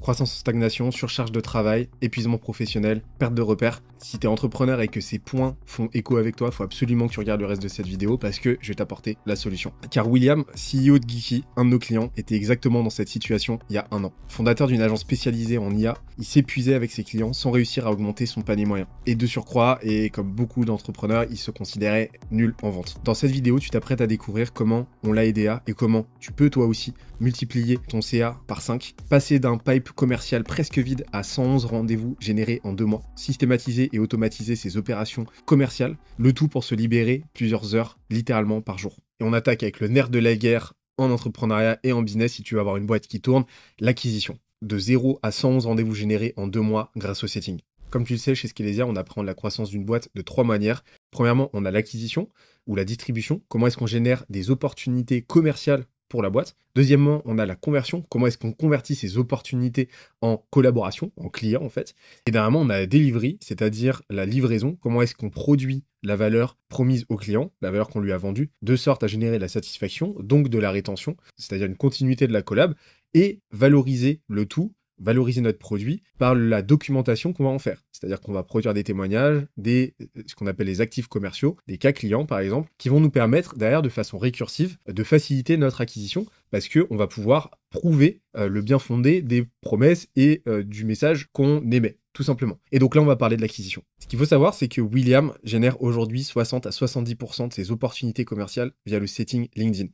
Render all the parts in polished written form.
Croissance en stagnation, surcharge de travail, épuisement professionnel, perte de repères. Si tu es entrepreneur et que ces points font écho avec toi, il faut absolument que tu regardes le reste de cette vidéo parce que je vais t'apporter la solution. Car William, CEO de Geeky, un de nos clients, était exactement dans cette situation il y a un an. Fondateur d'une agence spécialisée en IA, il s'épuisait avec ses clients sans réussir à augmenter son panier moyen. Et de surcroît, et comme beaucoup d'entrepreneurs, il se considérait nul en vente. Dans cette vidéo, tu t'apprêtes à découvrir comment on l'a aidé à et comment tu peux toi aussi multiplier ton CA par 5, passer d'un pipe commercial presque vide à 111 rendez-vous générés en 2 mois, systématiser et automatiser ses opérations commerciales, le tout pour se libérer plusieurs heures littéralement par jour. Et on attaque avec le nerf de la guerre en entrepreneuriat et en business si tu veux avoir une boîte qui tourne, l'acquisition. De 0 à 111 rendez-vous générés en 2 mois grâce au setting. Comme tu le sais, chez Skelesia, on apprend la croissance d'une boîte de 3 manières. Premièrement, on a l'acquisition ou la distribution. Comment est-ce qu'on génère des opportunités commerciales pour la boîte. Deuxièmement, on a la conversion. Comment est-ce qu'on convertit ces opportunités en collaboration, en client en fait. Et dernièrement, on a la delivery, c'est-à-dire la livraison. Comment est-ce qu'on produit la valeur promise au client, la valeur qu'on lui a vendue, de sorte à générer de la satisfaction, donc de la rétention, c'est-à-dire une continuité de la collab, et valoriser le tout, valoriser notre produit par la documentation qu'on va en faire. C'est-à-dire qu'on va produire des témoignages, ce qu'on appelle les actifs commerciaux, des cas clients par exemple, qui vont nous permettre derrière de façon récursive de faciliter notre acquisition parce qu'on va pouvoir prouver le bien fondé des promesses et du message qu'on émet, tout simplement. Et donc là, on va parler de l'acquisition. Ce qu'il faut savoir, c'est que William génère aujourd'hui 60 à 70% de ses opportunités commerciales via le setting LinkedIn.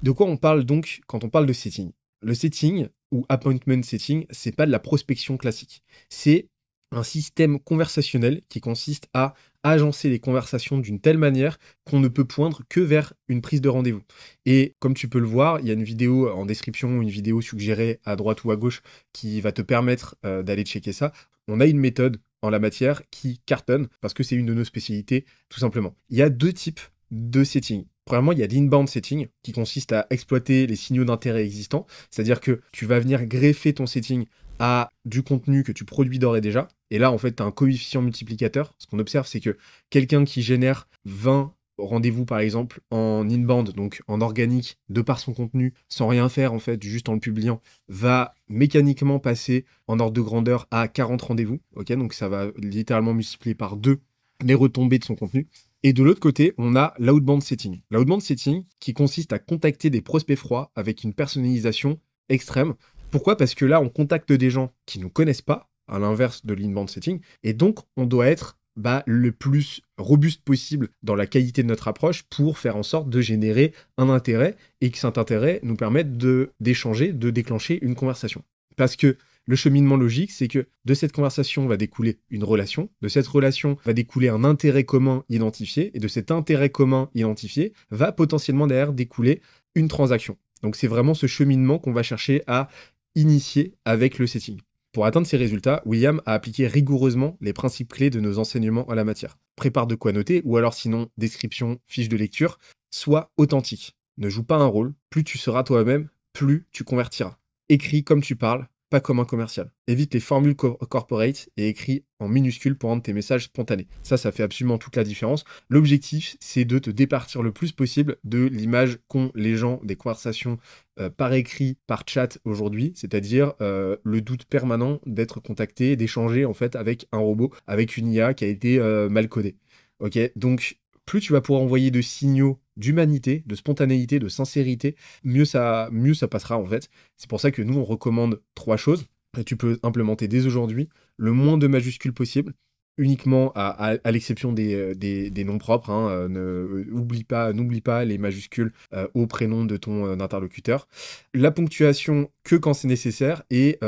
De quoi on parle donc quand on parle de setting ? Le setting ou appointment setting, c'est pas de la prospection classique. C'est un système conversationnel qui consiste à agencer les conversations d'une telle manière qu'on ne peut poindre que vers une prise de rendez-vous. Et comme tu peux le voir, il y a une vidéo en description, une vidéo suggérée à droite ou à gauche qui va te permettre d'aller checker ça. On a une méthode en la matière qui cartonne parce que c'est une de nos spécialités, tout simplement. Il y a 2 types de setting. Premièrement, il y a l'inbound setting qui consiste à exploiter les signaux d'intérêt existants, c'est-à-dire que tu vas venir greffer ton setting à du contenu que tu produis d'ores et déjà. Et là, en fait, tu as un coefficient multiplicateur. Ce qu'on observe, c'est que quelqu'un qui génère 20 rendez-vous, par exemple, en inbound, donc en organique, de par son contenu, sans rien faire, en fait, juste en le publiant, va mécaniquement passer en ordre de grandeur à 40 rendez-vous. Ok, donc ça va littéralement multiplier par 2 les retombées de son contenu. Et de l'autre côté, on a l'outbound setting. L'outbound setting qui consiste à contacter des prospects froids avec une personnalisation extrême. Pourquoi ? Parce que là, on contacte des gens qui ne nous connaissent pas, à l'inverse de l'inbound setting, et donc on doit être le plus robuste possible dans la qualité de notre approche pour faire en sorte de générer un intérêt et que cet intérêt nous permette d'échanger, de déclencher une conversation. Parce que le cheminement logique, c'est que de cette conversation va découler une relation, de cette relation va découler un intérêt commun identifié, et de cet intérêt commun identifié va potentiellement derrière découler une transaction. Donc c'est vraiment ce cheminement qu'on va chercher à initier avec le setting. Pour atteindre ces résultats, William a appliqué rigoureusement les principes clés de nos enseignements en la matière. Prépare de quoi noter, ou alors sinon, description, fiche de lecture. Sois authentique. Ne joue pas un rôle. Plus tu seras toi-même, plus tu convertiras. Écris comme tu parles, pas comme un commercial. Évite les formules corporate et écris en minuscules pour rendre tes messages spontanés. Ça fait absolument toute la différence. L'objectif, c'est de te départir le plus possible de l'image qu'ont les gens des conversations par écrit, par chat aujourd'hui, c'est-à-dire le doute permanent d'être contacté, d'échanger en fait avec un robot, avec une IA qui a été mal codée. Ok, donc plus tu vas pouvoir envoyer de signaux d'humanité, de spontanéité, de sincérité, mieux ça passera en fait. C'est pour ça que nous, on recommande 3 choses. Et tu peux implémenter dès aujourd'hui le moins de majuscules possible, uniquement à l'exception des noms propres. Hein, n'oublie pas les majuscules au prénom de ton interlocuteur. La ponctuation que quand c'est nécessaire et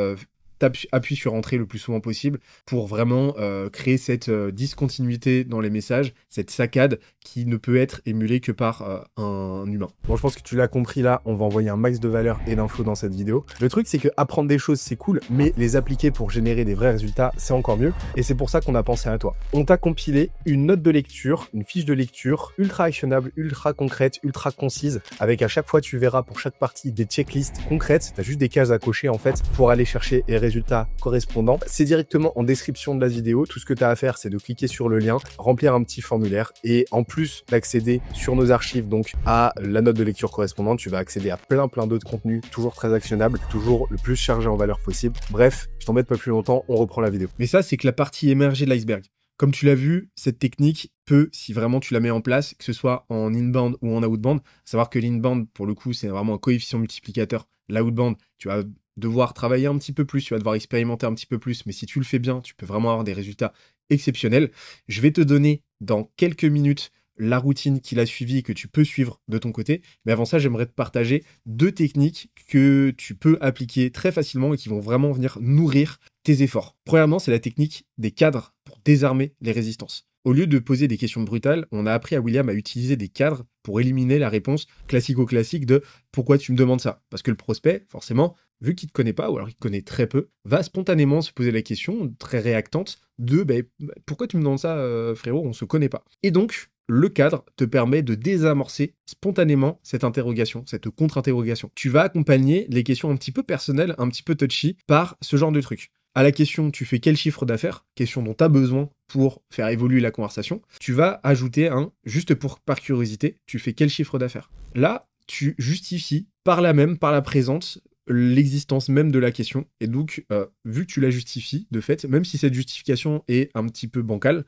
appuie sur Entrée le plus souvent possible pour vraiment créer cette discontinuité dans les messages, cette saccade qui ne peut être émulée que par un humain. Bon, je pense que tu l'as compris là, on va envoyer un max de valeur et d'infos dans cette vidéo. Le truc, c'est que apprendre des choses, c'est cool, mais les appliquer pour générer des vrais résultats, c'est encore mieux. Et c'est pour ça qu'on a pensé à toi. On t'a compilé une note de lecture, une fiche de lecture ultra actionnable, ultra concrète, ultra concise, avec à chaque fois, tu verras pour chaque partie des checklists concrètes. Tu as juste des cases à cocher en fait pour aller chercher et résultats correspondants. C'est directement en description de la vidéo. Tout ce que tu as à faire, c'est de cliquer sur le lien, remplir un petit formulaire et en plus d'accéder sur nos archives donc à la note de lecture correspondante, tu vas accéder à plein d'autres contenus toujours très actionnables, toujours le plus chargé en valeur possible. Bref, je t'embête pas plus longtemps, on reprend la vidéo. Mais ça, c'est que la partie émergée de l'iceberg. Comme tu l'as vu, cette technique peut, si vraiment tu la mets en place, que ce soit en inbound ou en outbound, savoir que l'inbound, pour le coup, c'est vraiment un coefficient multiplicateur. L'outbound, tu vas devoir travailler un petit peu plus, tu vas devoir expérimenter un petit peu plus, mais si tu le fais bien, tu peux vraiment avoir des résultats exceptionnels. Je vais te donner dans quelques minutes la routine qu'il a suivie et que tu peux suivre de ton côté. Mais avant ça, j'aimerais te partager 2 techniques que tu peux appliquer très facilement et qui vont vraiment venir nourrir tes efforts. Premièrement, c'est la technique des cadres pour désarmer les résistances. Au lieu de poser des questions brutales, on a appris à William à utiliser des cadres pour éliminer la réponse classico-classique de « Pourquoi tu me demandes ça ?» Parce que le prospect, forcément, vu qu'il ne te connaît pas, ou alors il te connaît très peu, va spontanément se poser la question, très réactante, de « Pourquoi tu me demandes ça, frérot, on ne se connaît pas ?» Et donc, le cadre te permet de désamorcer spontanément cette interrogation, cette contre-interrogation. Tu vas accompagner les questions un petit peu personnelles, un petit peu touchy, par ce genre de truc. À la question, tu fais quel chiffre d'affaires, question dont tu as besoin pour faire évoluer la conversation, tu vas ajouter juste par curiosité, tu fais quel chiffre d'affaires. Là, tu justifies par la présence, l'existence même de la question. Et donc, vu que tu la justifies, de fait, même si cette justification est un petit peu bancale,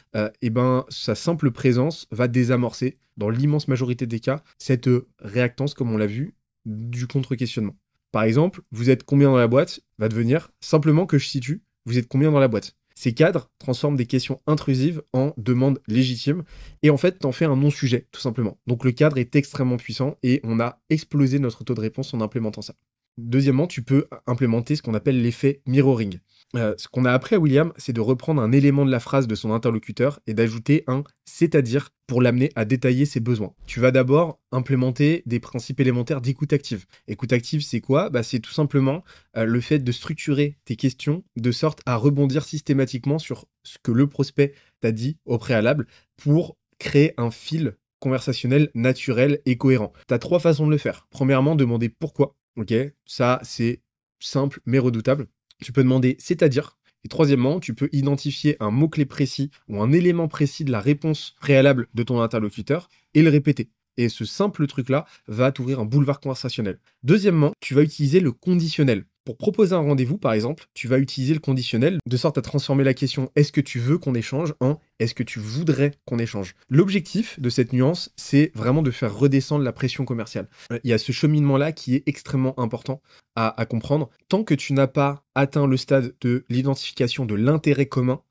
sa simple présence va désamorcer, dans l'immense majorité des cas, cette réactance, comme on l'a vu, du contre-questionnement. Par exemple, vous êtes combien dans la boîte va devenir simplement que je situe, vous êtes combien dans la boîte. Ces cadres transforment des questions intrusives en demandes légitimes et en fait, t'en fais un non-sujet, tout simplement. Donc le cadre est extrêmement puissant et on a explosé notre taux de réponse en implémentant ça. Deuxièmement, tu peux implémenter ce qu'on appelle l'effet mirroring. Ce qu'on a appris à William, c'est de reprendre un élément de la phrase de son interlocuteur et d'ajouter un « c'est-à-dire » pour l'amener à détailler ses besoins. Tu vas d'abord implémenter des principes élémentaires d'écoute active. Écoute active, c'est quoi ? C'est tout simplement le fait de structurer tes questions de sorte à rebondir systématiquement sur ce que le prospect t'a dit au préalable pour créer un fil conversationnel naturel et cohérent. Tu as 3 façons de le faire. Premièrement, demander pourquoi. Ok, ça c'est simple mais redoutable. Tu peux demander c'est-à-dire. Et troisièmement, tu peux identifier un mot-clé précis ou un élément précis de la réponse préalable de ton interlocuteur et le répéter. Et ce simple truc-là va t'ouvrir un boulevard conversationnel. Deuxièmement, tu vas utiliser le conditionnel. Pour proposer un rendez-vous, par exemple, tu vas utiliser le conditionnel de sorte à transformer la question « est-ce que tu veux qu'on échange ?» en « est-ce que tu voudrais qu'on échange ?» L'objectif de cette nuance, c'est vraiment de faire redescendre la pression commerciale. Il y a ce cheminement-là qui est extrêmement important à comprendre. Tant que tu n'as pas atteint le stade de l'identification de l'intérêt commun,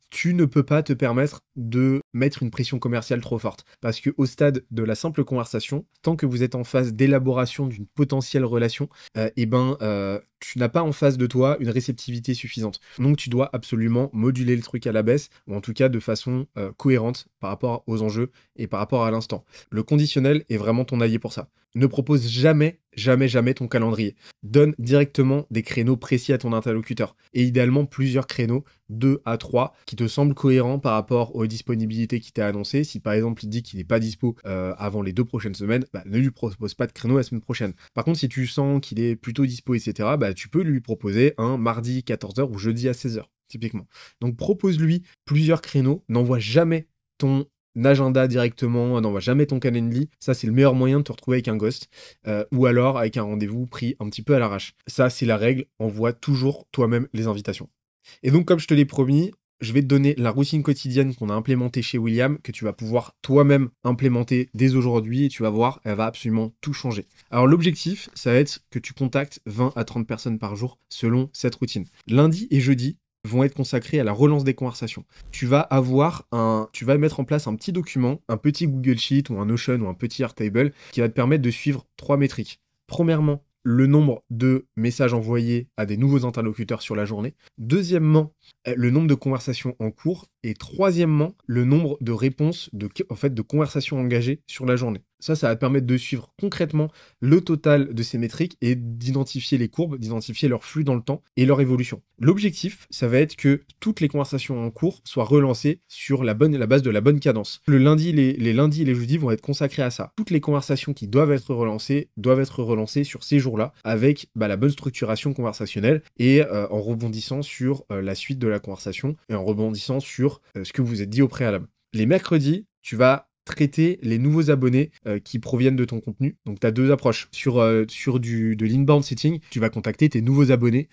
tu ne peux pas te permettre de mettre une pression commerciale trop forte. Parce qu'au stade de la simple conversation, tant que vous êtes en phase d'élaboration d'une potentielle relation, tu n'as pas en face de toi une réceptivité suffisante. Donc tu dois absolument moduler le truc à la baisse, ou en tout cas de façon cohérente par rapport aux enjeux et par rapport à l'instant. Le conditionnel est vraiment ton allié pour ça. Ne propose jamais ton calendrier. Donne directement des créneaux précis à ton interlocuteur. Et idéalement plusieurs créneaux, 2 à 3, qui te semblent cohérents par rapport aux disponibilités qu'il t'a annoncées. Si par exemple il dit qu'il n'est pas dispo avant les 2 prochaines semaines, ne lui propose pas de créneau la semaine prochaine. Par contre, si tu sens qu'il est plutôt dispo, etc., tu peux lui proposer un mardi 14h ou jeudi à 16h, typiquement. Donc propose-lui plusieurs créneaux, n'envoie jamais ton agenda directement, n'envoie jamais ton Calendly. Ça, c'est le meilleur moyen de te retrouver avec un ghost ou alors avec un rendez-vous pris un petit peu à l'arrache. Ça, c'est la règle. Envoie toujours toi-même les invitations. Et donc, comme je te l'ai promis, je vais te donner la routine quotidienne qu'on a implémentée chez William, que tu vas pouvoir toi-même implémenter dès aujourd'hui et tu vas voir, elle va absolument tout changer. Alors l'objectif, ça va être que tu contactes 20 à 30 personnes par jour selon cette routine. Lundi et jeudi vont être consacrés à la relance des conversations. Tu vas mettre en place un petit document, un petit Google Sheet ou un Notion ou un petit Airtable qui va te permettre de suivre 3 métriques. Premièrement, le nombre de messages envoyés à des nouveaux interlocuteurs sur la journée. Deuxièmement, le nombre de conversations en cours. Et troisièmement, le nombre de réponses, de conversations engagées sur la journée. Ça va te permettre de suivre concrètement le total de ces métriques et d'identifier les courbes, d'identifier leur flux dans le temps et leur évolution. L'objectif, ça va être que toutes les conversations en cours soient relancées sur la base de la bonne cadence. Le lundi, les lundis et les jeudis vont être consacrés à ça. Toutes les conversations qui doivent être relancées sur ces jours-là avec la bonne structuration conversationnelle et en rebondissant sur la suite de la conversation et en rebondissant sur ce que vous vous êtes dit au préalable. Les mercredis, tu vas traiter les nouveaux abonnés qui proviennent de ton contenu. Donc, tu as deux approches. Sur de l'inbound setting, tu vas contacter tes nouveaux abonnés,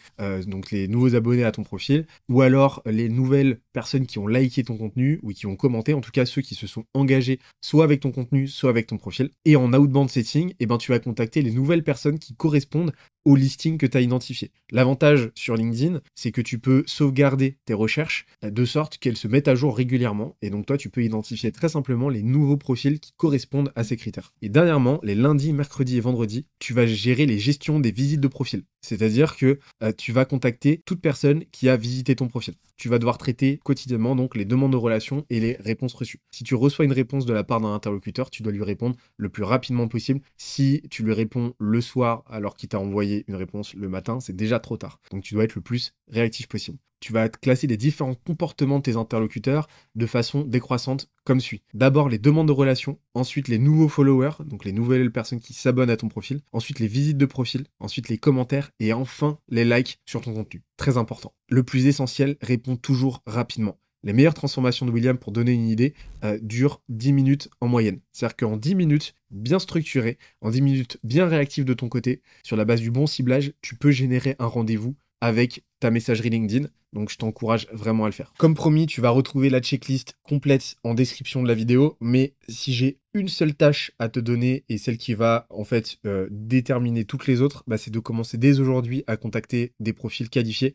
donc les nouveaux abonnés à ton profil, ou alors les nouvelles personnes qui ont liké ton contenu ou qui ont commenté, en tout cas ceux qui se sont engagés soit avec ton contenu, soit avec ton profil. Et en outbound setting, tu vas contacter les nouvelles personnes qui correspondent au listing que tu as identifié. L'avantage sur LinkedIn, c'est que tu peux sauvegarder tes recherches de sorte qu'elles se mettent à jour régulièrement. Et donc toi, tu peux identifier très simplement les nouveaux profils qui correspondent à ces critères. Et dernièrement, les lundis, mercredis et vendredis, tu vas gérer les gestions des visites de profil. C'est-à-dire que tu vas contacter toute personne qui a visité ton profil. Tu vas devoir traiter quotidiennement donc les demandes de relation et les réponses reçues. Si tu reçois une réponse de la part d'un interlocuteur, tu dois lui répondre le plus rapidement possible. Si tu lui réponds le soir alors qu'il t'a envoyé une réponse le matin, c'est déjà trop tard. Donc tu dois être le plus réactif possible. Tu vas classer les différents comportements de tes interlocuteurs de façon décroissante comme suit. D'abord les demandes de relation, ensuite les nouveaux followers, donc les nouvelles personnes qui s'abonnent à ton profil, ensuite les visites de profil, ensuite les commentaires et enfin les likes sur ton contenu. Très important. Le plus essentiel, réponds toujours rapidement. Les meilleures transformations de William, pour donner une idée, durent 10 minutes en moyenne. C'est-à-dire qu'en 10 minutes, bien structuré, en 10 minutes bien réactif de ton côté, sur la base du bon ciblage, tu peux générer un rendez-vous avec ta messagerie LinkedIn. Donc je t'encourage vraiment à le faire. Comme promis, tu vas retrouver la checklist complète en description de la vidéo, mais si j'ai une seule tâche à te donner et celle qui va en fait déterminer toutes les autres, c'est de commencer dès aujourd'hui à contacter des profils qualifiés.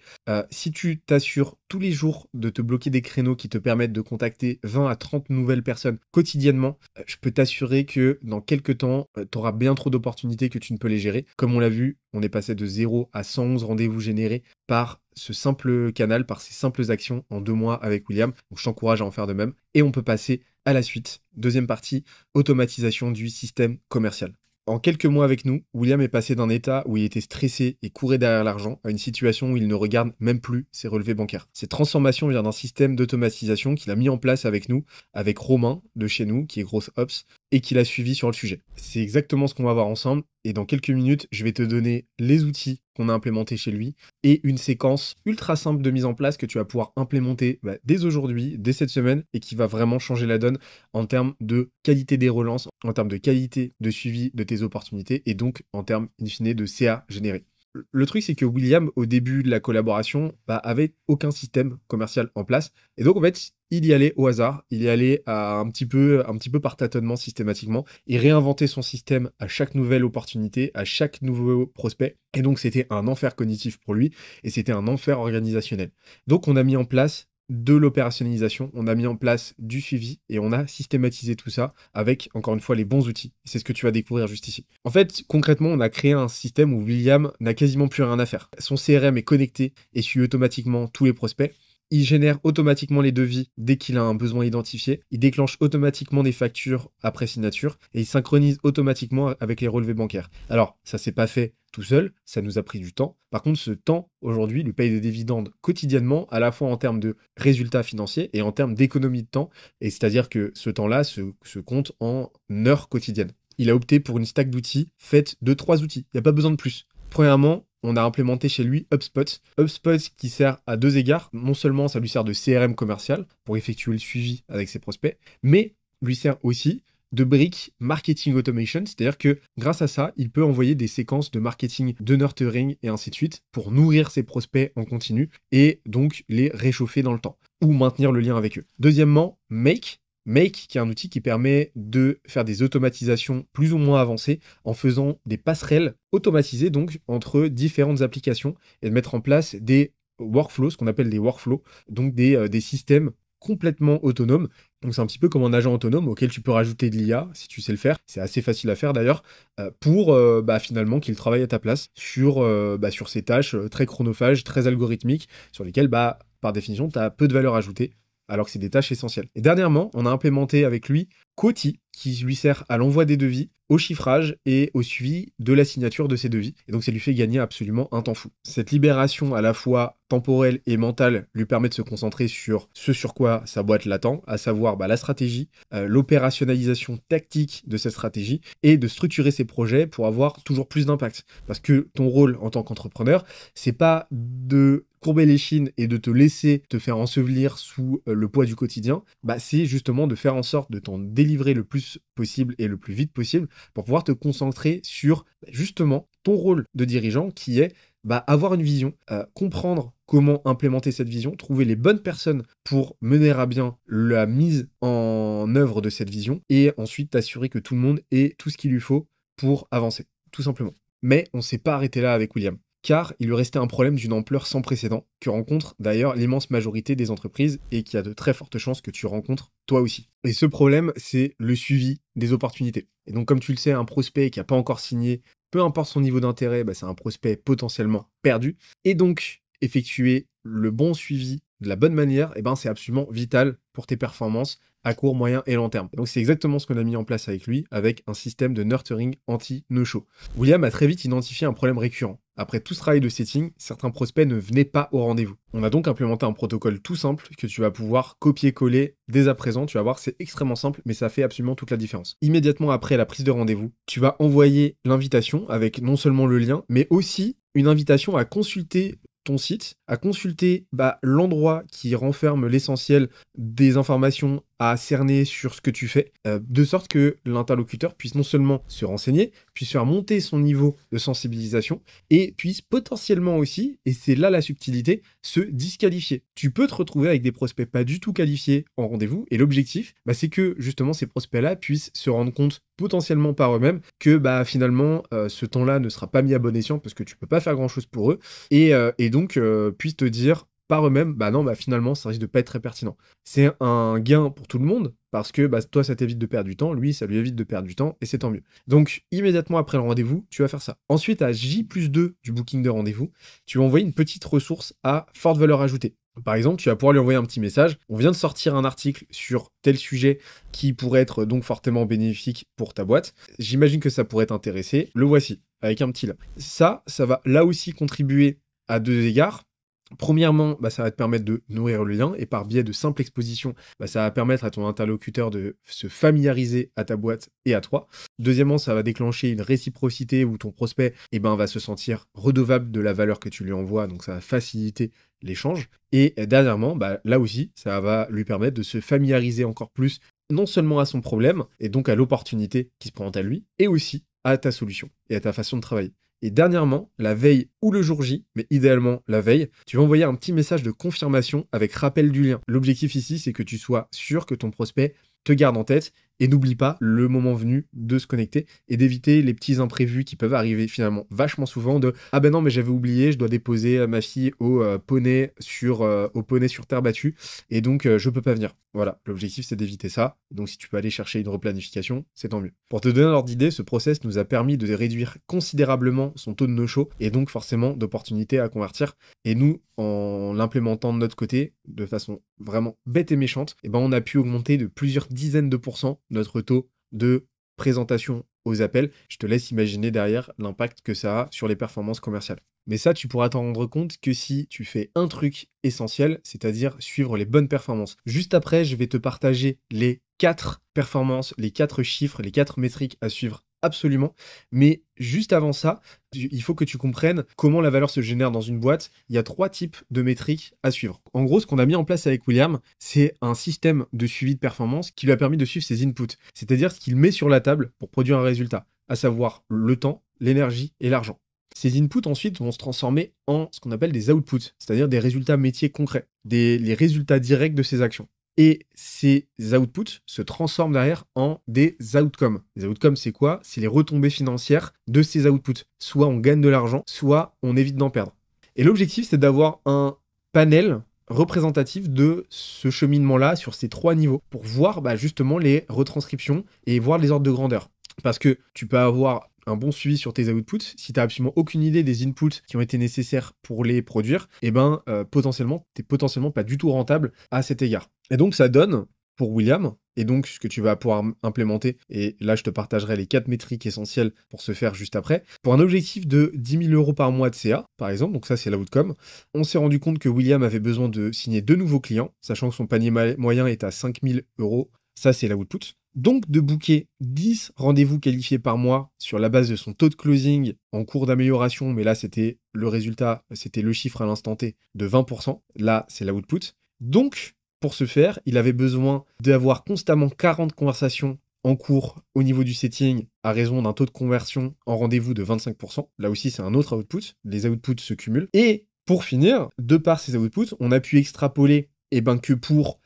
Si tu t'assures tous les jours de te bloquer des créneaux qui te permettent de contacter 20 à 30 nouvelles personnes quotidiennement, je peux t'assurer que dans quelques temps, tu auras bien trop d'opportunités que tu ne peux les gérer. Comme on l'a vu, on est passé de 0 à 111 rendez-vous générés par ce simple canal, par ces simples actions en 2 mois avec William. Donc je t'encourage à en faire de même. Et on peut passer à la suite. Deuxième partie, automatisation du système commercial. En quelques mois avec nous, William est passé d'un état où il était stressé et courait derrière l'argent à une situation où il ne regarde même plus ses relevés bancaires. Cette transformation vient d'un système d'automatisation qu'il a mis en place avec nous, avec Romain de chez nous, qui est Growth Ops, et qu'il a suivi sur le sujet. C'est exactement ce qu'on va voir ensemble. Et dans quelques minutes, je vais te donner les outils qu'on a implémentés chez lui et une séquence ultra simple de mise en place que tu vas pouvoir implémenter dès aujourd'hui, dès cette semaine, et qui va vraiment changer la donne en termes de qualité des relances, en termes de qualité de suivi de tes opportunités et donc en termes, in fine, de CA généré. Le truc, c'est que William, au début de la collaboration, avait aucun système commercial en place. Et donc, en fait, il y allait au hasard. Il y allait un petit peu par tâtonnement systématiquement. Il réinventait son système à chaque nouvelle opportunité, à chaque nouveau prospect. Et donc, c'était un enfer cognitif pour lui et c'était un enfer organisationnel. Donc, on a mis en place de l'opérationnalisation, on a mis en place du suivi et on a systématisé tout ça avec, encore une fois, les bons outils. C'est ce que tu vas découvrir juste ici. En fait, concrètement, on a créé un système où William n'a quasiment plus rien à faire. Son CRM est connecté et suit automatiquement tous les prospects. Il génère automatiquement les devis dès qu'il a un besoin identifié. Il déclenche automatiquement des factures après signature et il synchronise automatiquement avec les relevés bancaires. Alors, ça s'est pas fait tout seul, ça nous a pris du temps. Par contre, ce temps, aujourd'hui, lui paye des dividendes quotidiennement, à la fois en termes de résultats financiers et en termes d'économie de temps. Et c'est-à-dire que ce temps-là se compte en heures quotidiennes. Il a opté pour une stack d'outils faite de 3 outils. Il n'y a pas besoin de plus. Premièrement, on a implémenté chez lui HubSpot. HubSpot qui sert à 2 égards. Non seulement ça lui sert de CRM commercial pour effectuer le suivi avec ses prospects, mais lui sert aussi de briques marketing automation, c'est-à-dire que grâce à ça, il peut envoyer des séquences de marketing, de nurturing et ainsi de suite pour nourrir ses prospects en continu et donc les réchauffer dans le temps ou maintenir le lien avec eux. Deuxièmement, Make, qui est un outil qui permet de faire des automatisations plus ou moins avancées en faisant des passerelles automatisées donc entre différentes applications et de mettre en place des workflows, ce qu'on appelle des workflows, donc des systèmes complètement autonomes. Donc c'est un petit peu comme un agent autonome auquel tu peux rajouter de l'IA si tu sais le faire. C'est assez facile à faire d'ailleurs pour finalement qu'il travaille à ta place sur ces tâches très chronophages, très algorithmiques sur lesquelles par définition tu as peu de valeur ajoutée. alors que c'est des tâches essentielles. Et dernièrement, on a implémenté avec lui Quoti, qui lui sert à l'envoi des devis, au chiffrage et au suivi de la signature de ces devis. Et donc ça lui fait gagner absolument un temps fou. Cette libération à la fois temporelle et mentale lui permet de se concentrer sur ce sur quoi sa boîte l'attend, à savoir la stratégie, l'opérationnalisation tactique de cette stratégie et de structurer ses projets pour avoir toujours plus d'impact. Parce que ton rôle en tant qu'entrepreneur, c'est pas de courber les chines et de te laisser te faire ensevelir sous le poids du quotidien, c'est justement de faire en sorte de t'en délivrer le plus possible et le plus vite possible pour pouvoir te concentrer sur justement ton rôle de dirigeant qui est avoir une vision, comprendre comment implémenter cette vision, trouver les bonnes personnes pour mener à bien la mise en œuvre de cette vision et ensuite t'assurer que tout le monde ait tout ce qu'il lui faut pour avancer, tout simplement. Mais on ne s'est pas arrêté là avec William, car il lui restait un problème d'une ampleur sans précédent, que rencontre d'ailleurs l'immense majorité des entreprises et qui a de très fortes chances que tu rencontres toi aussi. Et ce problème, c'est le suivi des opportunités. Et donc comme tu le sais, un prospect qui n'a pas encore signé, peu importe son niveau d'intérêt, c'est un prospect potentiellement perdu. Et donc, effectuer le bon suivi de la bonne manière, c'est absolument vital pour tes performances à court, moyen et long terme. Donc c'est exactement ce qu'on a mis en place avec lui, avec un système de nurturing anti-no-show. William a très vite identifié un problème récurrent. Après tout ce travail de setting, certains prospects ne venaient pas au rendez-vous. On a donc implémenté un protocole tout simple que tu vas pouvoir copier-coller dès à présent. Tu vas voir, c'est extrêmement simple, mais ça fait absolument toute la différence. Immédiatement après la prise de rendez-vous, tu vas envoyer l'invitation avec non seulement le lien, mais aussi une invitation à consulter ton site, à consulter l'endroit qui renferme l'essentiel des informations à cerner sur ce que tu fais, de sorte que l'interlocuteur puisse non seulement se renseigner, puisse faire monter son niveau de sensibilisation et puisse potentiellement aussi, et c'est là la subtilité, se disqualifier. Tu peux te retrouver avec des prospects pas du tout qualifiés en rendez-vous et l'objectif, c'est que justement ces prospects-là puissent se rendre compte potentiellement par eux-mêmes que finalement ce temps-là ne sera pas mis à bon escient parce que tu peux pas faire grand-chose pour eux et donc puissent te dire par eux-mêmes, non, finalement, ça risque de pas être très pertinent. C'est un gain pour tout le monde, parce que toi, ça t'évite de perdre du temps, lui, ça lui évite de perdre du temps, et c'est tant mieux. Donc, immédiatement après le rendez-vous, tu vas faire ça. Ensuite, à J+2 du booking de rendez-vous, tu vas envoyer une petite ressource à forte valeur ajoutée. Par exemple, tu vas pouvoir lui envoyer un petit message. On vient de sortir un article sur tel sujet qui pourrait être donc fortement bénéfique pour ta boîte. J'imagine que ça pourrait t'intéresser. Le voici, avec un petit là. Ça va là aussi contribuer à deux égards. Premièrement, ça va te permettre de nourrir le lien et par biais de simple exposition, ça va permettre à ton interlocuteur de se familiariser à ta boîte et à toi. Deuxièmement, ça va déclencher une réciprocité où ton prospect va se sentir redevable de la valeur que tu lui envoies, donc ça va faciliter l'échange. Et dernièrement, là aussi, ça va lui permettre de se familiariser encore plus, non seulement à son problème, et donc à l'opportunité qui se présente à lui, et aussi à ta solution et à ta façon de travailler. Et dernièrement, la veille ou le jour J, mais idéalement la veille, tu vas envoyer un petit message de confirmation avec rappel du lien. L'objectif ici, c'est que tu sois sûr que ton prospect te garde en tête et n'oublie pas le moment venu de se connecter et d'éviter les petits imprévus qui peuvent arriver finalement vachement souvent de « Ah non, mais j'avais oublié, je dois déposer ma fille au poney sur terre battue et donc je peux pas venir. » Voilà, l'objectif c'est d'éviter ça. Donc si tu peux aller chercher une replanification, c'est tant mieux. Pour te donner un ordre d'idée, ce process nous a permis de réduire considérablement son taux de no-show et donc forcément d'opportunités à convertir. Et nous, en l'implémentant de notre côté, de façon vraiment bête et méchante, on a pu augmenter de plusieurs dizaines de pourcents notre taux de présentation aux appels. Je te laisse imaginer derrière l'impact que ça a sur les performances commerciales. Mais ça, tu pourras t'en rendre compte que si tu fais un truc essentiel, c'est-à-dire suivre les bonnes performances. Juste après, je vais te partager les 4 performances, les 4 chiffres, les 4 métriques à suivre absolument. Mais juste avant ça, il faut que tu comprennes comment la valeur se génère dans une boîte. Il y a 3 types de métriques à suivre. En gros, ce qu'on a mis en place avec William, c'est un système de suivi de performance qui lui a permis de suivre ses inputs, c'est-à-dire ce qu'il met sur la table pour produire un résultat, à savoir le temps, l'énergie et l'argent. Ces inputs ensuite vont se transformer en ce qu'on appelle des outputs, c'est-à-dire des résultats métiers concrets, les résultats directs de ses actions. Et ces outputs se transforment derrière en des outcomes. Les outcomes, c'est quoi? C'est les retombées financières de ces outputs. Soit on gagne de l'argent, soit on évite d'en perdre. Et l'objectif, c'est d'avoir un panel représentatif de ce cheminement-là sur ces 3 niveaux pour voir justement les retranscriptions et voir les ordres de grandeur. Parce que tu peux avoir un bon suivi sur tes outputs, si tu n'as absolument aucune idée des inputs qui ont été nécessaires pour les produire, et ben potentiellement, tu n'es potentiellement pas du tout rentable à cet égard. Et donc ça donne pour William, et donc ce que tu vas pouvoir implémenter, et là je te partagerai les 4 métriques essentielles pour ce faire juste après, pour un objectif de 10 000 € par mois de CA, par exemple, donc ça c'est l'outcome, on s'est rendu compte que William avait besoin de signer 2 nouveaux clients, sachant que son panier moyen est à 5 000 €, ça c'est l'output. Donc de booker 10 rendez-vous qualifiés par mois sur la base de son taux de closing en cours d'amélioration, mais là c'était le résultat, c'était le chiffre à l'instant T de 20%, là c'est l'output. Donc pour ce faire, il avait besoin d'avoir constamment 40 conversations en cours au niveau du setting à raison d'un taux de conversion en rendez-vous de 25%. Là aussi, c'est un autre output. Les outputs se cumulent. Et pour finir, de par ces outputs, on a pu extrapoler que pour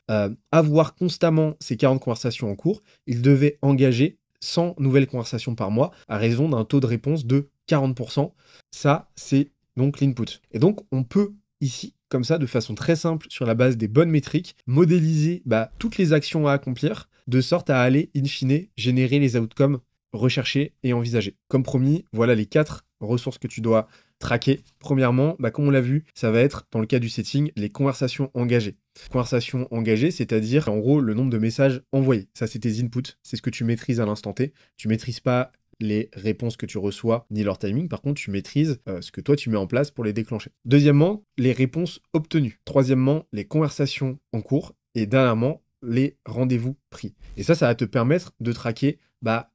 avoir constamment ces 40 conversations en cours, il devait engager 100 nouvelles conversations par mois à raison d'un taux de réponse de 40%. Ça, c'est donc l'input. Et donc, on peut ici, comme ça, de façon très simple, sur la base des bonnes métriques, modéliser toutes les actions à accomplir, de sorte à aller, in fine, générer les outcomes recherchés et envisagés. Comme promis, voilà les 4 ressources que tu dois traquer. Premièrement, comme on l'a vu, ça va être, dans le cas du setting, les conversations engagées. Conversations engagées, c'est-à-dire, en gros, le nombre de messages envoyés. Ça, c'est tes inputs, c'est ce que tu maîtrises à l'instant T. Tu maîtrises pas les réponses que tu reçois, ni leur timing. Par contre, tu maîtrises ce que toi, tu mets en place pour les déclencher. Deuxièmement, les réponses obtenues. Troisièmement, les conversations en cours. Et dernièrement, les rendez-vous pris. Et ça va te permettre de traquer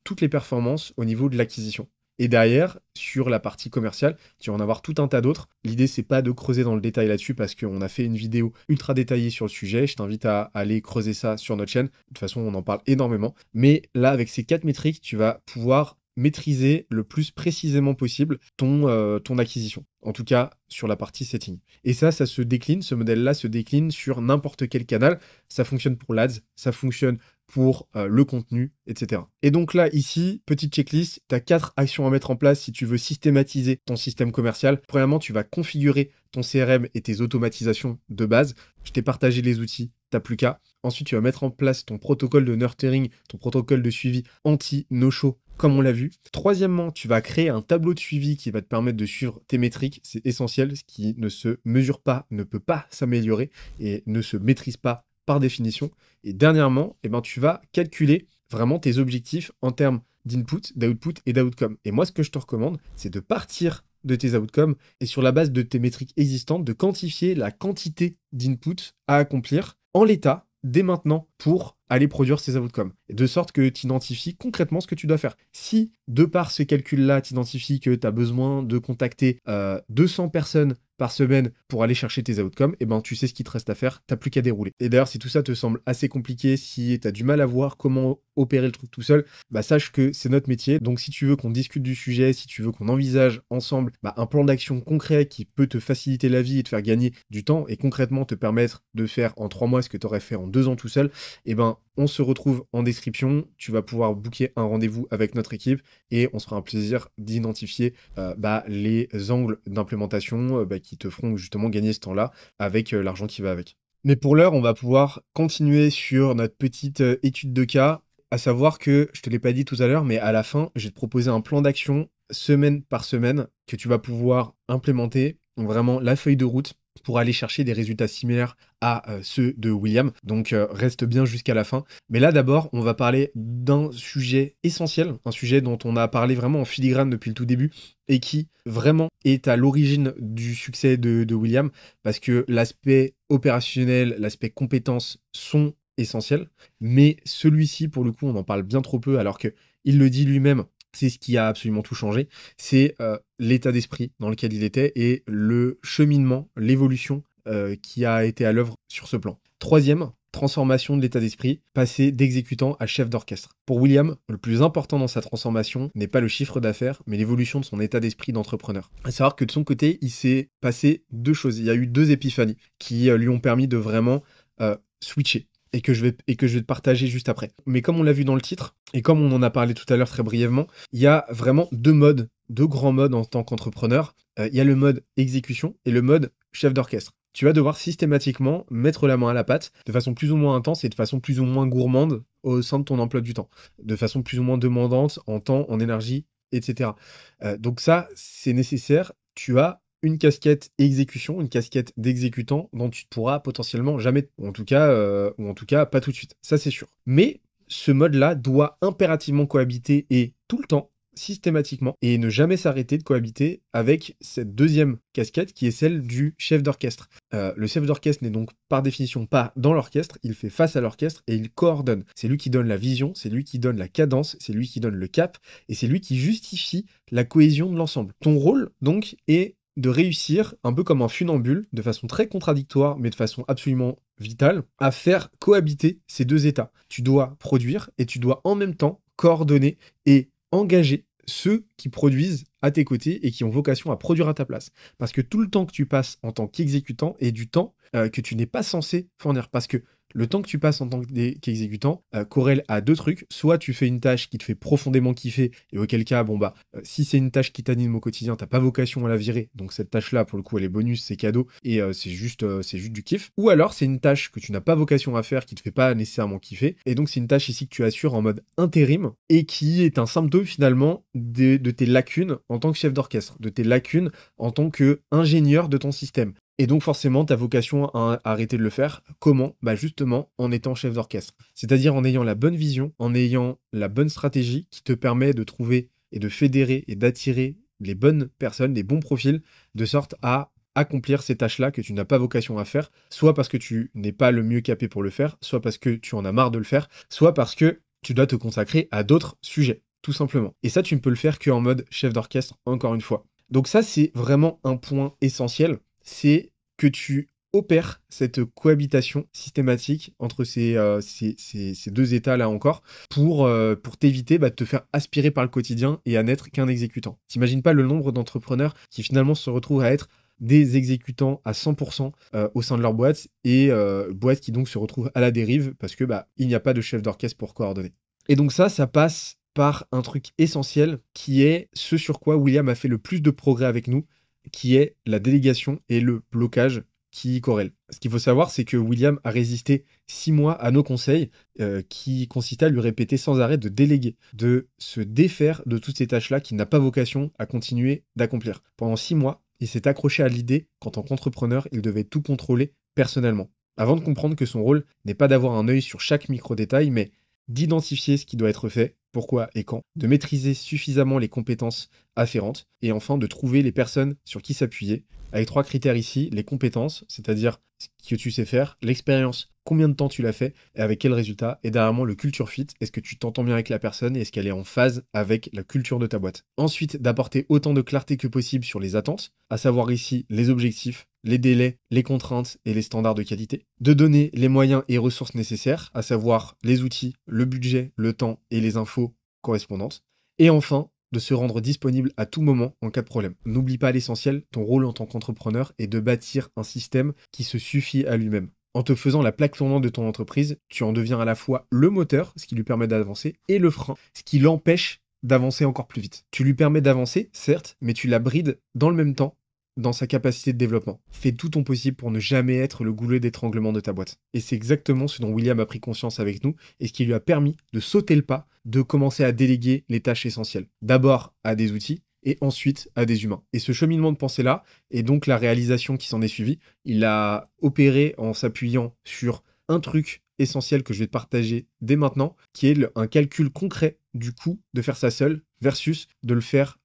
toutes les performances au niveau de l'acquisition. Et derrière, sur la partie commerciale, tu vas en avoir tout un tas d'autres. L'idée, c'est pas de creuser dans le détail là-dessus parce qu'on a fait une vidéo ultra détaillée sur le sujet. Je t'invite à aller creuser ça sur notre chaîne. De toute façon, on en parle énormément. Mais là, avec ces 4 métriques, tu vas pouvoir maîtriser le plus précisément possible ton acquisition. En tout cas, sur la partie setting. Et ça se décline, ce modèle-là se décline sur n'importe quel canal. Ça fonctionne pour l'Ads, ça fonctionne pour le contenu, etc. Et donc là, ici, petite checklist, tu as 4 actions à mettre en place si tu veux systématiser ton système commercial. Premièrement, tu vas configurer ton CRM et tes automatisations de base. Je t'ai partagé les outils, t'as plus qu'à. Ensuite, tu vas mettre en place ton protocole de nurturing, ton protocole de suivi anti-no-show, comme on l'a vu. Troisièmement, tu vas créer un tableau de suivi qui va te permettre de suivre tes métriques. C'est essentiel, ce qui ne se mesure pas, ne peut pas s'améliorer et ne se maîtrise pas par définition. Et dernièrement, tu vas calculer vraiment tes objectifs en termes d'input, d'output et d'outcome. Et moi, ce que je te recommande, c'est de partir de tes outcomes et sur la base de tes métriques existantes, de quantifier la quantité d'input à accomplir en l'état dès maintenant pour aller produire ces outcomes. De sorte que tu identifies concrètement ce que tu dois faire. Si, de par ce calcul-là, tu identifies que tu as besoin de contacter 200 personnes par semaine pour aller chercher tes outcomes, tu sais ce qu'il te reste à faire, t'as plus qu'à dérouler. Et d'ailleurs, si tout ça te semble assez compliqué, si tu as du mal à voir comment opérer le truc tout seul, sache que c'est notre métier. Donc si tu veux qu'on discute du sujet, si tu veux qu'on envisage ensemble un plan d'action concret qui peut te faciliter la vie et te faire gagner du temps et concrètement te permettre de faire en 3 mois ce que tu aurais fait en 2 ans tout seul, on se retrouve en description, tu vas pouvoir booker un rendez-vous avec notre équipe et on se fera un plaisir d'identifier les angles d'implémentation qui te feront justement gagner ce temps-là avec l'argent qui va avec. Mais pour l'heure, on va pouvoir continuer sur notre petite étude de cas, à savoir que, je te l'ai pas dit tout à l'heure, mais à la fin, je vais te proposer un plan d'action semaine par semaine que tu vas pouvoir implémenter, vraiment la feuille de route pour aller chercher des résultats similaires à ceux de William. Donc reste bien jusqu'à la fin. Mais là d'abord, on va parler d'un sujet essentiel, un sujet dont on a parlé vraiment en filigrane depuis le tout début et qui vraiment est à l'origine du succès de William parce que l'aspect opérationnel, l'aspect compétences sont essentiels. Mais celui-ci, pour le coup, on en parle bien trop peu alors qu'il le dit lui-même. C'est ce qui a absolument tout changé, c'est l'état d'esprit dans lequel il était et le cheminement, l'évolution qui a été à l'œuvre sur ce plan. Troisième, transformation de l'état d'esprit, passer d'exécutant à chef d'orchestre. Pour William, le plus important dans sa transformation n'est pas le chiffre d'affaires, mais l'évolution de son état d'esprit d'entrepreneur. À savoir que de son côté, il s'est passé 2 choses. Il y a eu 2 épiphanies qui lui ont permis de vraiment switcher. Et que je vais te partager juste après. Mais comme on l'a vu dans le titre, et comme on en a parlé tout à l'heure très brièvement, il y a vraiment 2 grands modes en tant qu'entrepreneur. Il y a le mode exécution et le mode chef d'orchestre. Tu vas devoir systématiquement mettre la main à la pâte de façon plus ou moins intense et de façon plus ou moins gourmande au sein de ton emploi du temps. De façon plus ou moins demandante en temps, en énergie etc. Donc ça, c'est nécessaire. Tu as une casquette exécution, une casquette d'exécutant dont tu ne pourras potentiellement jamais, ou en tout cas pas tout de suite. Ça, c'est sûr. Mais ce mode-là doit impérativement cohabiter et tout le temps, systématiquement, et ne jamais s'arrêter de cohabiter avec cette deuxième casquette qui est celle du chef d'orchestre. Le chef d'orchestre n'est donc par définition pas dans l'orchestre, il fait face à l'orchestre et il coordonne. C'est lui qui donne la vision, c'est lui qui donne la cadence, c'est lui qui donne le cap, et c'est lui qui justifie la cohésion de l'ensemble. Ton rôle, donc, est de réussir, un peu comme un funambule, de façon très contradictoire, mais de façon absolument vitale, à faire cohabiter ces deux états. Tu dois produire et tu dois en même temps coordonner et engager ceux qui produisent à tes côtés et qui ont vocation à produire à ta place. Parce que tout le temps que tu passes en tant qu'exécutant est du temps que tu n'es pas censé fournir. Parce que le temps que tu passes en tant qu'exécutant corrèle à deux trucs. Soit tu fais une tâche qui te fait profondément kiffer, et auquel cas, si c'est une tâche qui t'anime au quotidien, t'as pas vocation à la virer. Donc cette tâche-là, pour le coup, elle est bonus, c'est cadeau, et c'est juste du kiff. Ou alors c'est une tâche que tu n'as pas vocation à faire, qui te fait pas nécessairement kiffer. Et donc c'est une tâche ici que tu assures en mode intérim, et qui est un symptôme finalement de tes lacunes en tant que chef d'orchestre, de tes lacunes en tant qu'ingénieur de ton système. Et donc forcément, tu as vocation à arrêter de le faire. Comment ? Justement, en étant chef d'orchestre. C'est-à-dire en ayant la bonne vision, en ayant la bonne stratégie qui te permet de trouver et de fédérer et d'attirer les bonnes personnes, les bons profils, de sorte à accomplir ces tâches-là que tu n'as pas vocation à faire, soit parce que tu n'es pas le mieux capé pour le faire, soit parce que tu en as marre de le faire, soit parce que tu dois te consacrer à d'autres sujets, tout simplement. Et ça, tu ne peux le faire qu'en mode chef d'orchestre, encore une fois. Donc ça, c'est vraiment un point essentiel. C'est que tu opères cette cohabitation systématique entre ces deux états-là encore pour t'éviter de te faire aspirer par le quotidien et à n'être qu'un exécutant. T'imagines pas le nombre d'entrepreneurs qui finalement se retrouvent à être des exécutants à 100% au sein de leur boîte et boîte qui donc se retrouve à la dérive parce que il n'y a pas de chef d'orchestre pour coordonner. Et donc ça passe par un truc essentiel qui est ce sur quoi William a fait le plus de progrès avec nous, qui est la délégation et le blocage qui y corrèlent. Ce qu'il faut savoir, c'est que William a résisté 6 mois à nos conseils qui consistaient à lui répéter sans arrêt de déléguer, de se défaire de toutes ces tâches-là qu'il n'a pas vocation à continuer d'accomplir. Pendant 6 mois, il s'est accroché à l'idée qu'en tant qu'entrepreneur, il devait tout contrôler personnellement. Avant de comprendre que son rôle n'est pas d'avoir un œil sur chaque micro-détail, mais d'identifier ce qui doit être fait, pourquoi et quand, de maîtriser suffisamment les compétences afférentes, et enfin de trouver les personnes sur qui s'appuyer, avec 3 critères ici, les compétences, c'est-à-dire ce que tu sais faire, l'expérience, combien de temps tu l'as fait, et avec quel résultat, et derrière le culture fit, est-ce que tu t'entends bien avec la personne, et est-ce qu'elle est en phase avec la culture de ta boîte. Ensuite, d'apporter autant de clarté que possible sur les attentes, à savoir ici les objectifs, les délais, les contraintes et les standards de qualité, de donner les moyens et ressources nécessaires, à savoir les outils, le budget, le temps et les infos correspondantes, et enfin, de se rendre disponible à tout moment en cas de problème. N'oublie pas l'essentiel, ton rôle en tant qu'entrepreneur est de bâtir un système qui se suffit à lui-même. En te faisant la plaque tournante de ton entreprise, tu en deviens à la fois le moteur, ce qui lui permet d'avancer, et le frein, ce qui l'empêche d'avancer encore plus vite. Tu lui permets d'avancer, certes, mais tu la brides dans le même temps dans sa capacité de développement. Fais tout ton possible pour ne jamais être le goulet d'étranglement de ta boîte. Et c'est exactement ce dont William a pris conscience avec nous et ce qui lui a permis de sauter le pas, de commencer à déléguer les tâches essentielles. D'abord à des outils et ensuite à des humains. Et ce cheminement de pensée-là, et donc la réalisation qui s'en est suivie, il a opéré en s'appuyant sur un truc essentiel que je vais te partager dès maintenant, qui est un calcul concret du coût de faire ça seul versus de le faire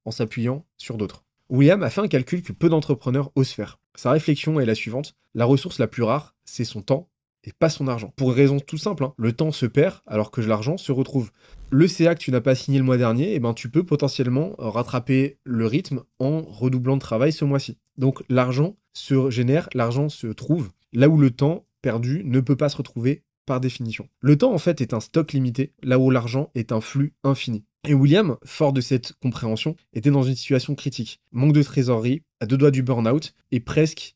en s'appuyant sur d'autres. William a fait un calcul que peu d'entrepreneurs osent faire. Sa réflexion est la suivante: la ressource la plus rare, c'est son temps et pas son argent. Pour une raison tout simple, le temps se perd alors que l'argent se retrouve. Le CA que tu n'as pas signé le mois dernier, tu peux potentiellement rattraper le rythme en redoublant de travail ce mois-ci. Donc l'argent se génère, l'argent se trouve là où le temps perdu ne peut pas se retrouver par définition. Le temps en fait est un stock limité, là où l'argent est un flux infini. Et William, fort de cette compréhension, était dans une situation critique. Manque de trésorerie, à 2 doigts du burn-out, et presque,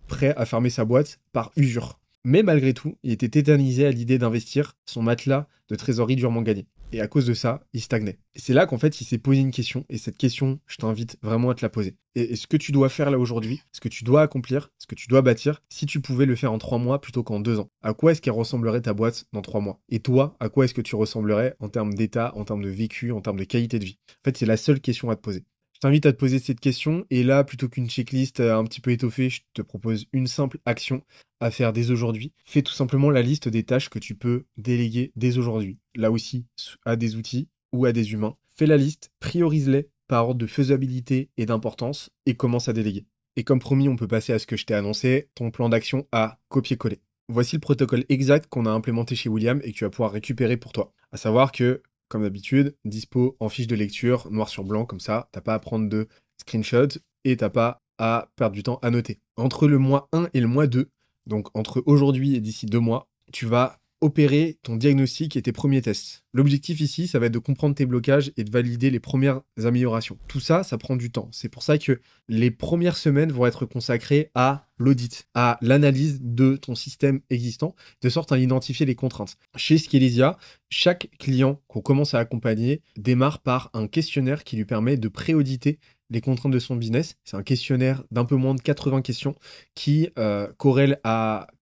prêt à fermer sa boîte par usure. Mais malgré tout, il était tétanisé à l'idée d'investir son matelas de trésorerie durement gagné. Et à cause de ça, il stagnait. Et c'est là qu'en fait, il s'est posé une question. Et cette question, je t'invite vraiment à te la poser. Et ce que tu dois faire là aujourd'hui, ce que tu dois accomplir, ce que tu dois bâtir, si tu pouvais le faire en 3 mois plutôt qu'en 2 ans, à quoi est-ce qu'elle ressemblerait ta boîte dans 3 mois? Et toi, à quoi est-ce que tu ressemblerais en termes d'état, en termes de vécu, en termes de qualité de vie? En fait, c'est la seule question à te poser. Je t'invite à te poser cette question. Et là, plutôt qu'une checklist un petit peu étoffée, je te propose une simple action à faire dès aujourd'hui. Fais tout simplement la liste des tâches que tu peux déléguer dès aujourd'hui. Là aussi, à des outils ou à des humains. Fais la liste, priorise-les par ordre de faisabilité et d'importance et commence à déléguer. Et comme promis, on peut passer à ce que je t'ai annoncé, ton plan d'action à copier-coller. Voici le protocole exact qu'on a implémenté chez William et que tu vas pouvoir récupérer pour toi. À savoir que, comme d'habitude, dispo en fiche de lecture, noir sur blanc, comme ça, t'as pas à prendre de screenshots et t'as pas à perdre du temps à noter. Entre le mois 1 et le mois 2, donc entre aujourd'hui et d'ici 2 mois, tu vas opérer ton diagnostic et tes premiers tests. L'objectif ici, ça va être de comprendre tes blocages et de valider les premières améliorations. Tout ça, ça prend du temps. C'est pour ça que les premières semaines vont être consacrées à l'audit, à l'analyse de ton système existant, de sorte à identifier les contraintes. Chez Skelesia, chaque client qu'on commence à accompagner démarre par un questionnaire qui lui permet de pré-auditer les contraintes de son business. C'est un questionnaire d'un peu moins de 80 questions qui corrèle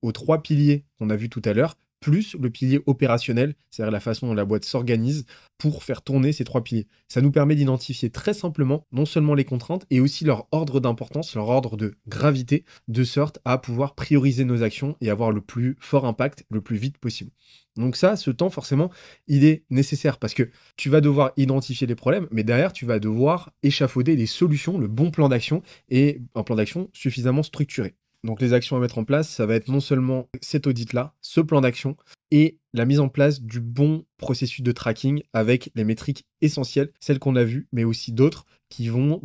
aux 3 piliers qu'on a vus tout à l'heure, plus le pilier opérationnel, c'est-à-dire la façon dont la boîte s'organise pour faire tourner ces 3 piliers. Ça nous permet d'identifier très simplement non seulement les contraintes, et aussi leur ordre d'importance, leur ordre de gravité, de sorte à pouvoir prioriser nos actions et avoir le plus fort impact le plus vite possible. Donc ça, ce temps, forcément, il est nécessaire parce que tu vas devoir identifier les problèmes, mais derrière, tu vas devoir échafauder des solutions, le bon plan d'action et un plan d'action suffisamment structuré. Donc les actions à mettre en place, ça va être non seulement cet audit-là, ce plan d'action, et la mise en place du bon processus de tracking avec les métriques essentielles, celles qu'on a vues, mais aussi d'autres qui vont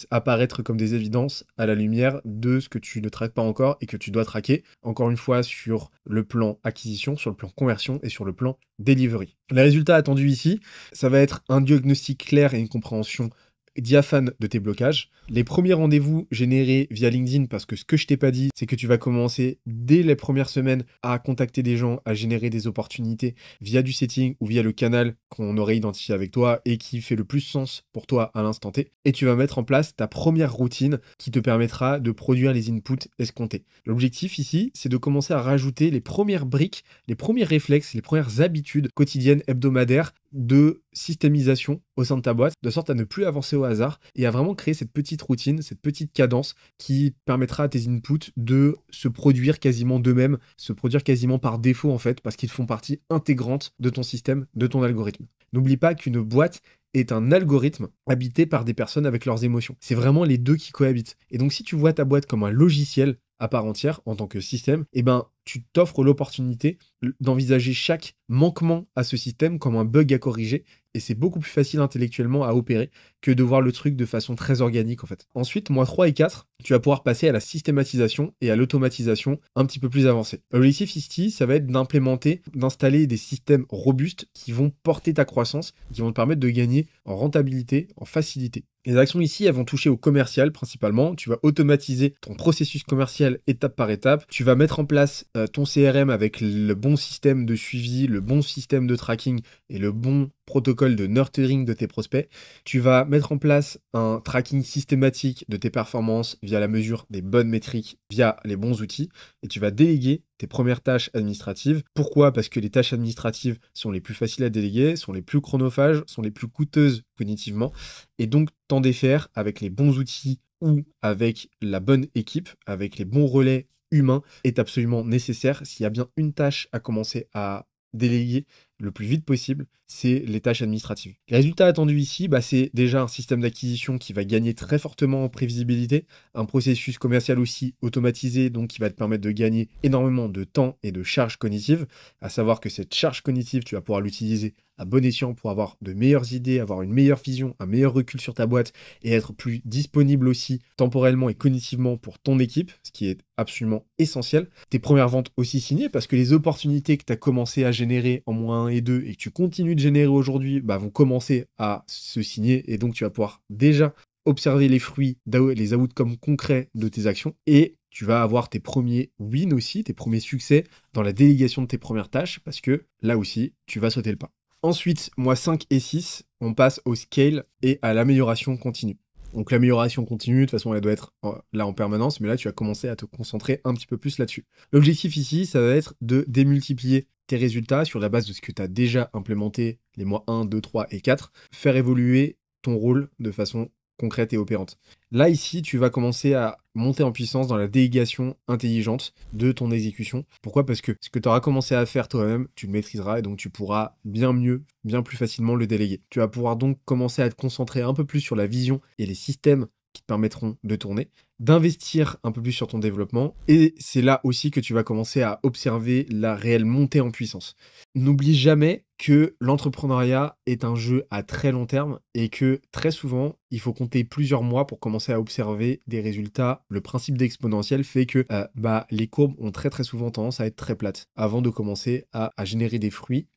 apparaître comme des évidences à la lumière de ce que tu ne traques pas encore et que tu dois traquer, encore une fois, sur le plan acquisition, sur le plan conversion et sur le plan delivery. Les résultats attendus ici, ça va être un diagnostic clair et une compréhension diaphane de tes blocages. Les premiers rendez-vous générés via LinkedIn, parce que ce que je t'ai pas dit, c'est que tu vas commencer dès les premières semaines à contacter des gens, à générer des opportunités via du setting ou via le canal qu'on aurait identifié avec toi et qui fait le plus sens pour toi à l'instant T. Et tu vas mettre en place ta première routine qui te permettra de produire les inputs escomptés. L'objectif ici, c'est de commencer à rajouter les premières briques, les premiers réflexes, les premières habitudes quotidiennes, hebdomadaires de systémisation au sein de ta boîte, de sorte à ne plus avancer au hasard et à vraiment créer cette petite routine, cette petite cadence qui permettra à tes inputs de se produire quasiment d'eux-mêmes, se produire quasiment par défaut en fait, parce qu'ils font partie intégrante de ton système, de ton algorithme. N'oublie pas qu'une boîte est un algorithme habité par des personnes avec leurs émotions. C'est vraiment les deux qui cohabitent. Et donc si tu vois ta boîte comme un logiciel à part entière en tant que système, eh ben, tu t'offres l'opportunité d'envisager chaque manquement à ce système comme un bug à corriger et c'est beaucoup plus facile intellectuellement à opérer que de voir le truc de façon très organique en fait. Ensuite, mois 3 et 4, tu vas pouvoir passer à la systématisation et à l'automatisation un petit peu plus avancée. L'objectif ici, ça va être d'implémenter, d'installer des systèmes robustes qui vont porter ta croissance, qui vont te permettre de gagner en rentabilité, en facilité. Les actions ici, elles vont toucher au commercial principalement. Tu vas automatiser ton processus commercial étape par étape. Tu vas mettre en place ton CRM avec le bon système de suivi, le bon système de tracking et le bon protocole de nurturing de tes prospects. Tu vas mettre en place un tracking systématique de tes performances via la mesure des bonnes métriques, via les bons outils. Et tu vas déléguer tes premières tâches administratives. Pourquoi? Parce que les tâches administratives sont les plus faciles à déléguer, sont les plus chronophages, sont les plus coûteuses cognitivement. Et donc, t'en défaire avec les bons outils ou avec la bonne équipe, avec les bons relais humains, est absolument nécessaire. S'il y a bien une tâche à commencer à déléguer le plus vite possible, c'est les tâches administratives. Les résultats attendus ici, c'est déjà un système d'acquisition qui va gagner très fortement en prévisibilité, un processus commercial aussi automatisé, donc qui va te permettre de gagner énormément de temps et de charge cognitive, à savoir que cette charge cognitive, tu vas pouvoir l'utiliser à bon escient pour avoir de meilleures idées, avoir une meilleure vision, un meilleur recul sur ta boîte et être plus disponible aussi temporellement et cognitivement pour ton équipe, ce qui est absolument essentiel. Tes premières ventes aussi signées parce que les opportunités que tu as commencé à générer en mois 1 et 2 et que tu continues de générer aujourd'hui vont commencer à se signer et donc tu vas pouvoir déjà observer les fruits, les outcomes concrets de tes actions et tu vas avoir tes premiers wins aussi, tes premiers succès dans la délégation de tes premières tâches parce que là aussi, tu vas sauter le pas. Ensuite, mois 5 et 6, on passe au scale et à l'amélioration continue. Donc l'amélioration continue, de toute façon, elle doit être là en permanence, mais là, tu vas commencer à te concentrer un petit peu plus là-dessus. L'objectif ici, ça va être de démultiplier tes résultats sur la base de ce que tu as déjà implémenté les mois 1, 2, 3 et 4, faire évoluer ton rôle de façon concrète et opérante. Là, ici, tu vas commencer à monter en puissance dans la délégation intelligente de ton exécution. Pourquoi? Parce que ce que tu auras commencé à faire toi-même, tu le maîtriseras et donc tu pourras bien mieux, bien plus facilement le déléguer. Tu vas pouvoir donc commencer à te concentrer un peu plus sur la vision et les systèmes qui te permettront de tourner, d'investir un peu plus sur ton développement, et c'est là aussi que tu vas commencer à observer la réelle montée en puissance. N'oublie jamais que l'entrepreneuriat est un jeu à très long terme et que très souvent, il faut compter plusieurs mois pour commencer à observer des résultats. Le principe d'exponentiel fait que les courbes ont très très souvent tendance à être très plates avant de commencer à générer des fruits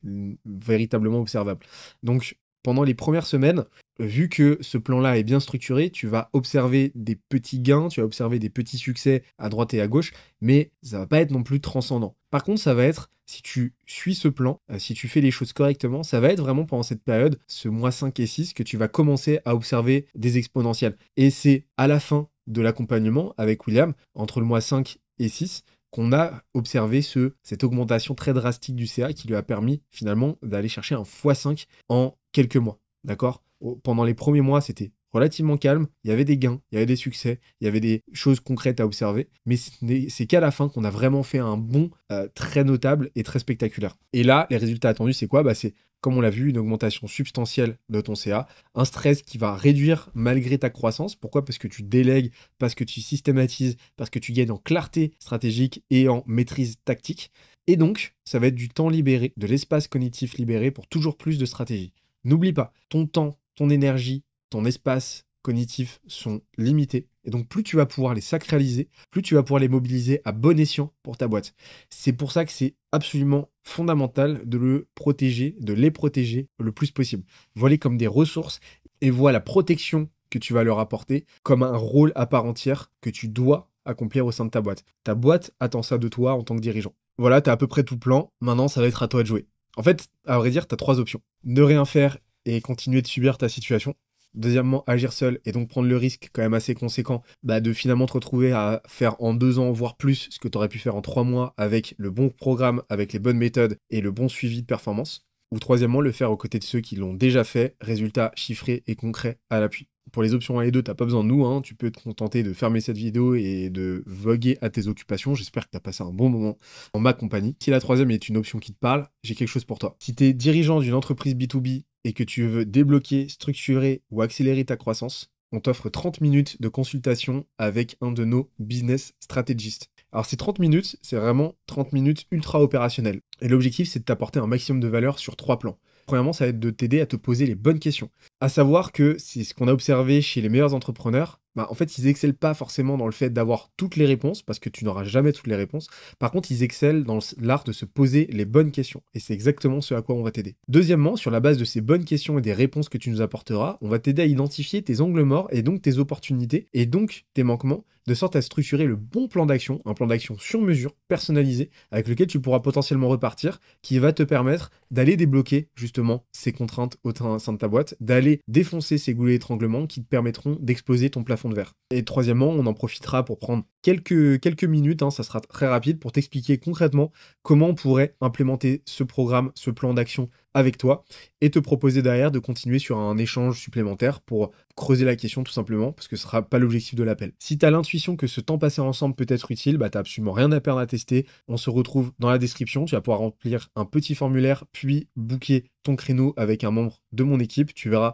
véritablement observables. Donc, pendant les premières semaines, vu que ce plan-là est bien structuré, tu vas observer des petits gains, tu vas observer des petits succès à droite et à gauche, mais ça va pas être non plus transcendant. Par contre, ça va être, si tu suis ce plan, si tu fais les choses correctement, ça va être vraiment pendant cette période, ce mois 5 et 6, que tu vas commencer à observer des exponentielles. Et c'est à la fin de l'accompagnement avec William, entre le mois 5 et 6, qu'on a observé cette augmentation très drastique du CA qui lui a permis finalement d'aller chercher un x5 en quelques mois. D'accord? Pendant les premiers mois, c'était relativement calme, il y avait des gains, il y avait des succès, il y avait des choses concrètes à observer, mais c'est qu'à la fin qu'on a vraiment fait un bond très notable et très spectaculaire. Et là, les résultats attendus, c'est quoi? C'est, comme on l'a vu, une augmentation substantielle de ton CA, un stress qui va réduire malgré ta croissance. Pourquoi? Parce que tu délègues, parce que tu systématises, parce que tu gagnes en clarté stratégique et en maîtrise tactique. Et donc, ça va être du temps libéré, de l'espace cognitif libéré pour toujours plus de stratégie. N'oublie pas, ton temps, ton énergie, ton espace cognitif sont limités. Et donc, plus tu vas pouvoir les sacraliser, plus tu vas pouvoir les mobiliser à bon escient pour ta boîte. C'est pour ça que c'est absolument fondamental de les protéger le plus possible. Vois-les comme des ressources et vois la protection que tu vas leur apporter comme un rôle à part entière que tu dois accomplir au sein de ta boîte. Ta boîte attend ça de toi en tant que dirigeant. Voilà, tu as à peu près tout le plan. Maintenant, ça va être à toi de jouer. En fait, à vrai dire, tu as 3 options. Ne rien faire et continuer de subir ta situation. Deuxièmement, agir seul et donc prendre le risque quand même assez conséquent de finalement te retrouver à faire en 2 ans, voire plus, ce que tu aurais pu faire en 3 mois avec le bon programme, avec les bonnes méthodes et le bon suivi de performance. Ou troisièmement, le faire aux côtés de ceux qui l'ont déjà fait, résultats chiffrés et concrets à l'appui. Pour les options 1 et 2, t'as pas besoin de nous, tu peux te contenter de fermer cette vidéo et de voguer à tes occupations. J'espère que tu as passé un bon moment en ma compagnie. Si la troisième est une option qui te parle, j'ai quelque chose pour toi. Si tu es dirigeant d'une entreprise B2B et que tu veux débloquer, structurer ou accélérer ta croissance, on t'offre 30 minutes de consultation avec un de nos business stratégistes. Alors ces 30 minutes, c'est vraiment 30 minutes ultra opérationnelles. Et l'objectif, c'est de t'apporter un maximum de valeur sur 3 plans. Premièrement, ça va être de t'aider à te poser les bonnes questions. À savoir que c'est ce qu'on a observé chez les meilleurs entrepreneurs. En fait, ils excellent pas forcément dans le fait d'avoir toutes les réponses, parce que tu n'auras jamais toutes les réponses. Par contre, ils excellent dans l'art de se poser les bonnes questions. Et c'est exactement ce à quoi on va t'aider. Deuxièmement, sur la base de ces bonnes questions et des réponses que tu nous apporteras, on va t'aider à identifier tes angles morts et donc tes opportunités et donc tes manquements, de sorte à structurer le bon plan d'action, un plan d'action sur mesure, personnalisé, avec lequel tu pourras potentiellement repartir, qui va te permettre d'aller débloquer justement ces contraintes au sein de ta boîte, d'aller défoncer ces goulets d'étranglement qui te permettront d'exploser ton plafond de verre. Et troisièmement, on en profitera pour prendre quelques minutes, ça sera très rapide, pour t'expliquer concrètement comment on pourrait implémenter ce programme, ce plan d'action avec toi, et te proposer derrière de continuer sur un échange supplémentaire pour creuser la question tout simplement, parce que ce sera pas l'objectif de l'appel. Si tu as l'intuition que ce temps passé ensemble peut être utile, t'as absolument rien à perdre à tester. On se retrouve dans la description, tu vas pouvoir remplir un petit formulaire, puis booker ton créneau avec un membre de mon équipe. Tu verras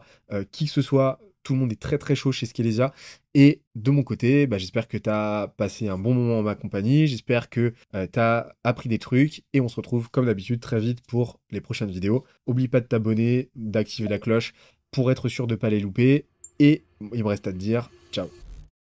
qui que ce soit. Tout le monde est très très chaud chez Skelesia. Et de mon côté, j'espère que tu as passé un bon moment en ma compagnie. J'espère que tu as appris des trucs. Et on se retrouve comme d'habitude très vite pour les prochaines vidéos. Oublie pas de t'abonner, d'activer la cloche pour être sûr de ne pas les louper. Et il me reste à te dire ciao.